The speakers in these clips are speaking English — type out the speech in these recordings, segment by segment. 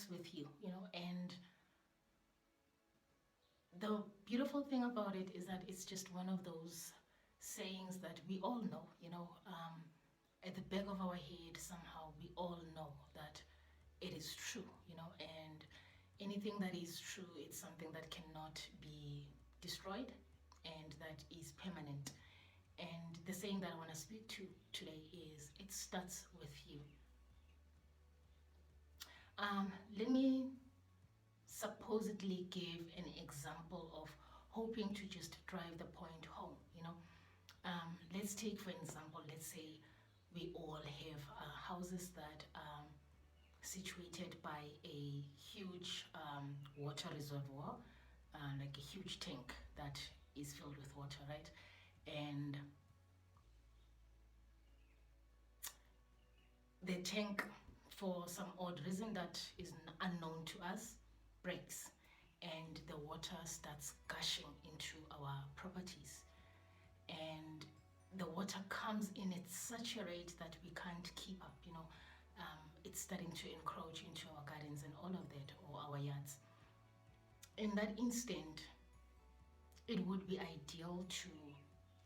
starts with you, and the beautiful thing about it is that it's just one of those sayings that we all know, at the back of our head, somehow we all know that it is true, and anything that is true, it's something that cannot be destroyed and that is permanent. And the saying that I want to speak to today is it starts with you. Let me supposedly give an example of hoping to just drive the point home. Let's take for example, let's say we all have houses that are situated by a huge water reservoir, like a huge tank that is filled with water, right? And the tank, for some odd reason that is unknown to us, breaks and the water starts gushing into our properties. And the water comes in at such a rate that we can't keep up, it's starting to encroach into our gardens and all of that, or our yards. In that instant, it would be ideal to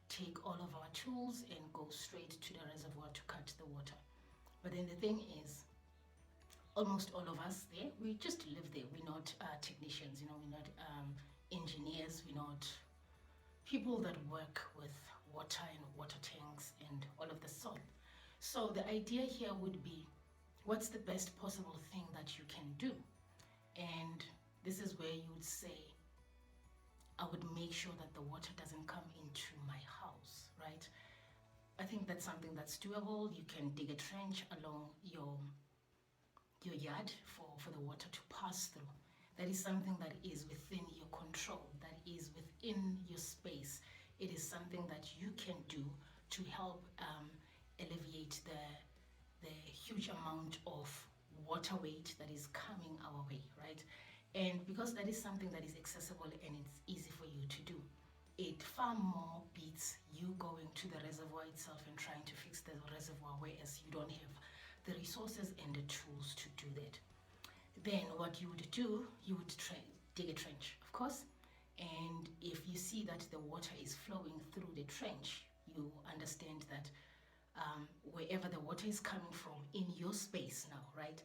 take all of our tools and go straight to the reservoir to cut the water. But then the thing is, almost all of us there, we just live there. We're not technicians, we're not engineers, we're not people that work with water and water tanks and all of the sort. So the idea here would be, what's the best possible thing that you can do? And this is where you would say, I would make sure that the water doesn't come into my house, right? I think that's something that's doable. You can dig a trench along your yard for the water to pass through. That is something that is within your control, that is within your space. It is something that you can do to help alleviate the huge amount of water weight that is coming our way, right? And because that is something that is accessible and it's easy for you to do, it far more beats you going to the reservoir itself and trying to fix the reservoir, whereas you don't have the resources and the tools to do that. Then what you would do, you would dig a trench, of course, and if you see that the water is flowing through the trench, you understand that wherever the water is coming from in your space now, right,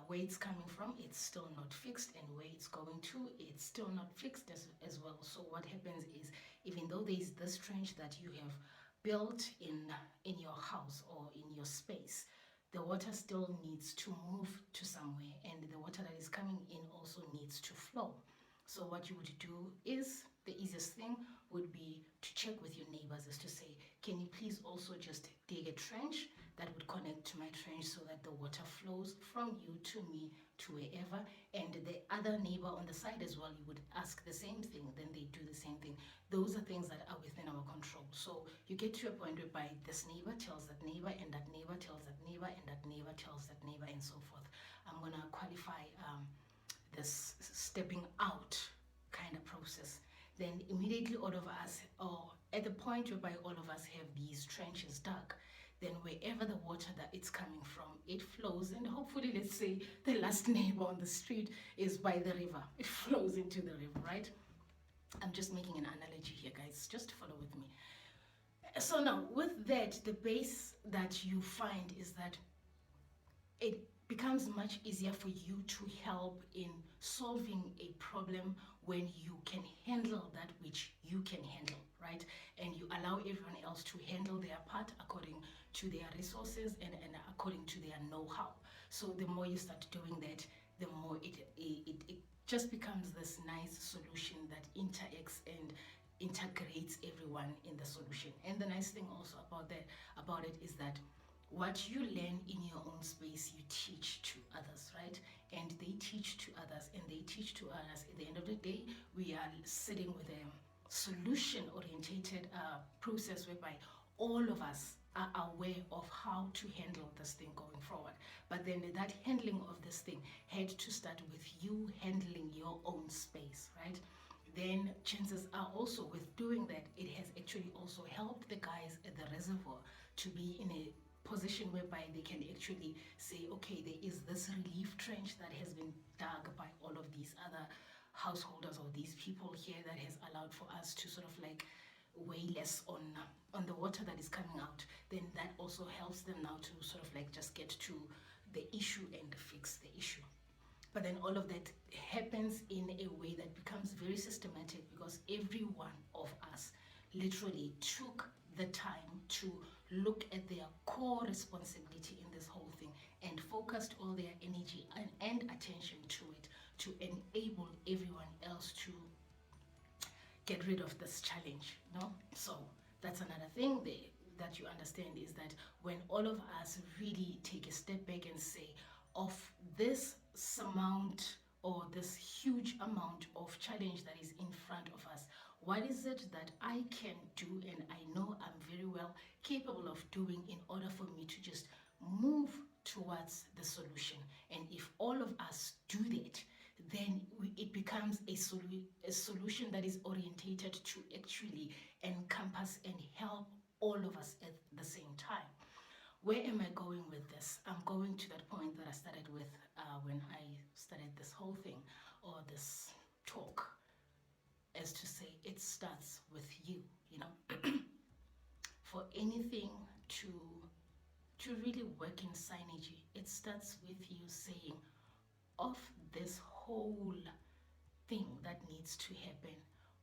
where it's coming from, it's still not fixed, and where it's going to, it's still not fixed as well. So what happens is, even though there is this trench that you have built in your house or in your space, the water still needs to move to somewhere, and the water that is coming in also needs to flow. So what you would do is, the easiest thing would be to check with your neighbors, as to say, can you please also just dig a trench that would connect to my trench so that the water flows from you to me to wherever, and the other neighbor on the side as well, you would ask the same thing, then they do the same thing. Those are things that are within our control. So you get to a point whereby this neighbor tells that neighbor, and that neighbor tells that neighbor, and that neighbor tells that neighbor, and so forth. I'm going to qualify this stepping out kind of process. Then immediately all of us, or at the point whereby all of us have these trenches dug, then wherever the water that it's coming from, it flows, and hopefully, let's say the last neighbor on the street is by the river, it flows into the river, right? I'm just making an analogy here, guys, just follow with me. So now, with that, the base that you find is that it becomes much easier for you to help in solving a problem when you can handle that which you can handle, right? And you allow everyone else to handle their part according to their resources and according to their know-how. So the more you start doing that, the more it just becomes this nice solution that interacts and integrates everyone in the solution. And the nice thing also about it is that what you learn in your own space, you teach to others, right? And they teach to others, and they teach to others. At the end of the day, we are sitting with a solution-orientated process whereby all of us are aware of how to handle this thing going forward. But then that handling of this thing had to start with you handling your own space, right? Then chances are also with doing that, it has actually also helped the guys at the reservoir to be in a position whereby they can actually say, okay, there is this relief trench that has been dug by all of these other householders or these people here that has allowed for us to sort of like weigh less on the water that is coming out, then that also helps them now to sort of like just get to the issue and fix the issue. But then all of that happens in a way that becomes very systematic, because every one of us literally took the time to look at their core responsibility in this whole thing and focused all their energy and attention to it, to enable everyone else to get rid of this challenge. No, so that's another thing there that you understand, is that when all of us really take a step back and say, of this amount or this huge amount of challenge that is in front of us, what is it that I can do and I know I'm very well capable of doing in order for me to just move towards the solution? And if all of us do that, then it becomes a solution that is orientated to actually encompass and help all of us at the same time. Where am I going with this? I'm going to that point that I started with when I started this whole thing, or this talk, as to say it starts with you, you know. For anything to really work in synergy, it starts with you saying, of this whole thing that needs to happen,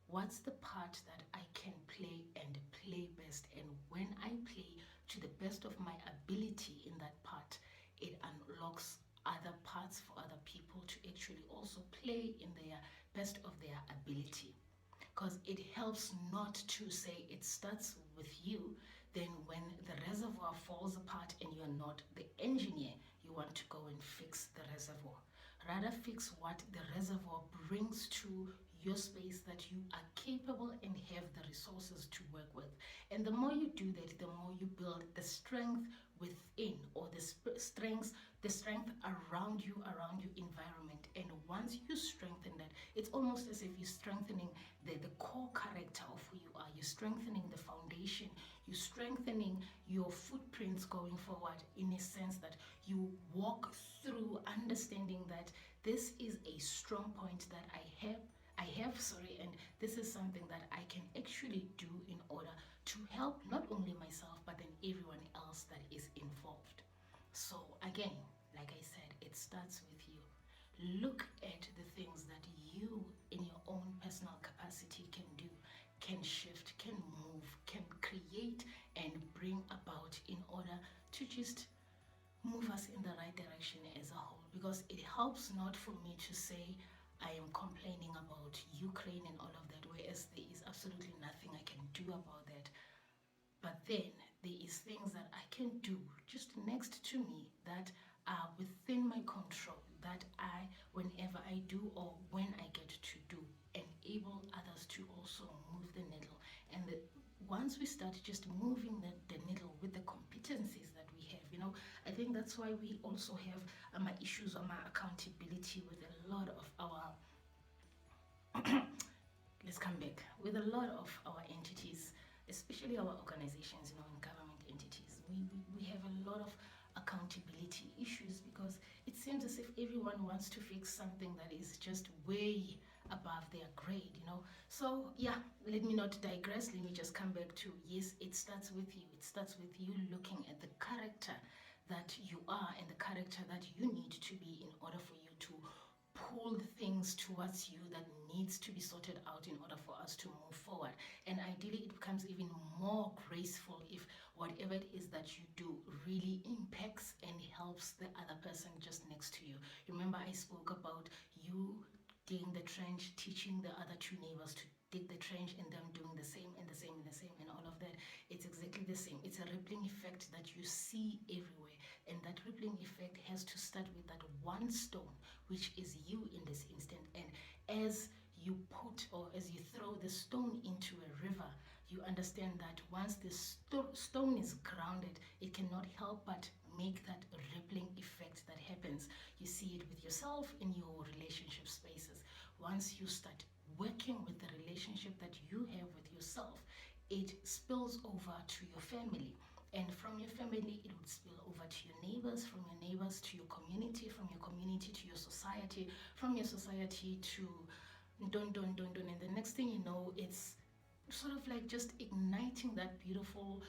what's the part that I can play and play best? And when I play to the best of my ability in that part, it unlocks other parts for other people to actually also play in their best of their ability. Because it helps not to say it starts with you, then when the reservoir falls apart and you're not the engineer, you want to go and fix the reservoir. Rather fix what the reservoir brings to your space, that you are capable and have the resources to work with. And the more you do that, the more you build the strength within, or the strength around you, around your environment. And once you strengthen that, it's almost as if you're strengthening the core character of who you are. You're strengthening the foundation. You're strengthening your footprints going forward, in a sense that you walk through understanding that this is a strong point that I have, and this is something that I can actually do in order to help not only myself, but then everyone else that is involved. So again, like I said, it starts with you. Look at the things that you in your own personal capacity can do, can shift, can move, can create and bring about, in order to just move us in the right direction as a whole. Because it helps not for me to say I am complaining about Ukraine and all of that, whereas there is absolutely nothing I can do about that. But then there is things that I can do just next to me that are within my control, that I, whenever I do or when I get to do, enable others to also move the needle. And once we start just moving the needle with the competencies that we have, you know, I think that's why we also have my issues on my accountability with a lot of our let's come back, with a lot of our entities, especially our organizations, you know, and government entities. We have a lot of accountability issues, because it seems as if everyone wants to fix something that is just way above their grade, you know. So yeah, let me not digress. Let me just come back to, yes, it starts with you. It starts with you looking at the character that you are and the character that you need to be in order for you to pull things towards you that needs to be sorted out in order for us to move forward. And ideally, it becomes even more graceful if whatever it is that you do really impacts and helps the other person just next to you. Remember, I spoke about you digging the trench, teaching the other two neighbors to dig the trench, and them doing the same and the same and the same and all of that. It's exactly the same. It's a rippling effect that you see everywhere. And that rippling effect has to start with that one stone, which is you in this instant. And as you put, or as you throw the stone into a river, you understand that once the stone is grounded, it cannot help but make that rippling effect that happens. You see it with yourself in your relationship spaces. Once you start working with the relationship that you have with yourself, it spills over to your family. And from your family, it would spill over to your neighbors, from your neighbors to your community, from your community to your society, from your society to dun. And the next thing you know, it's sort of like just igniting that beautiful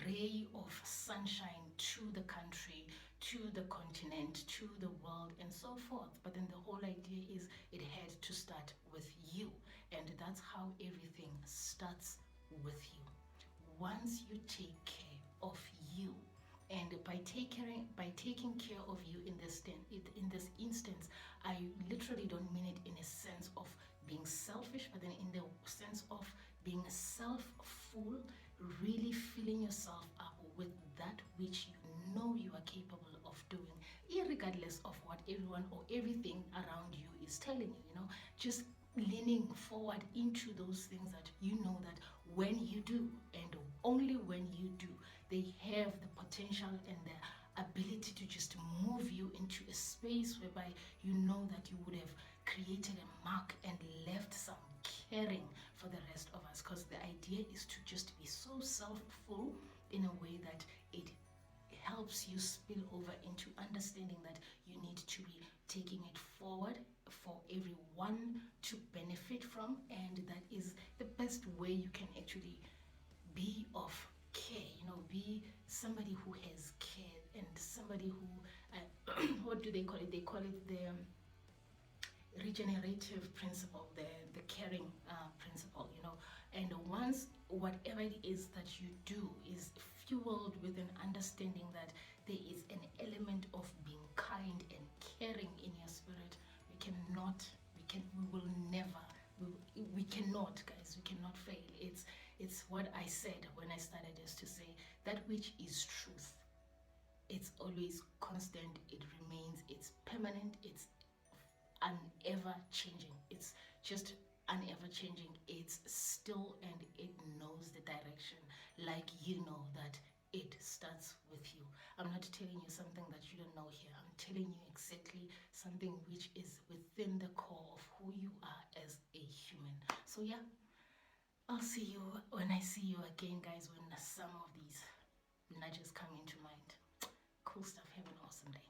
ray of sunshine to the country, to the continent, to the world, and so forth. But then the whole idea is it had to start with you, and that's how everything starts with you. Once you take care of you, and by taking care of you in this instance, I literally don't mean it in a sense of being selfish, but then in the sense of being self-full, really filling yourself up with that which you know you are capable of doing, irregardless of what everyone or everything around you is telling you. Just leaning forward into those things that you know that when you do, and only when you do, they have the potential and the ability to just move you into a space whereby you know that you would have created a mark and left some caring for the rest of us. Because the idea is to just be so self-full in a way that it helps you spill over into understanding that you need to be taking it forward for everyone to benefit from, and that is the best way you can actually be of care, be somebody who has care, and somebody who what do they call it? They call it the regenerative principle, the caring principle. And once whatever it is that you do is fueled with an understanding that there is an element of being kind and caring in your spirit, we will never, we cannot, guys, we cannot fail. It's what I said when I started, is to say that which is truth, it's always constant, it remains, it's permanent, it's unever changing. It's just unever changing. It's still, and it knows the direction, like you know that it starts with you. I'm not telling you something that you don't know here. I'm telling you exactly something which is within the core of who you are as a human. So yeah, I'll see you when I see you again, guys, when some of these nudges come into mind. Cool stuff. Have an awesome day.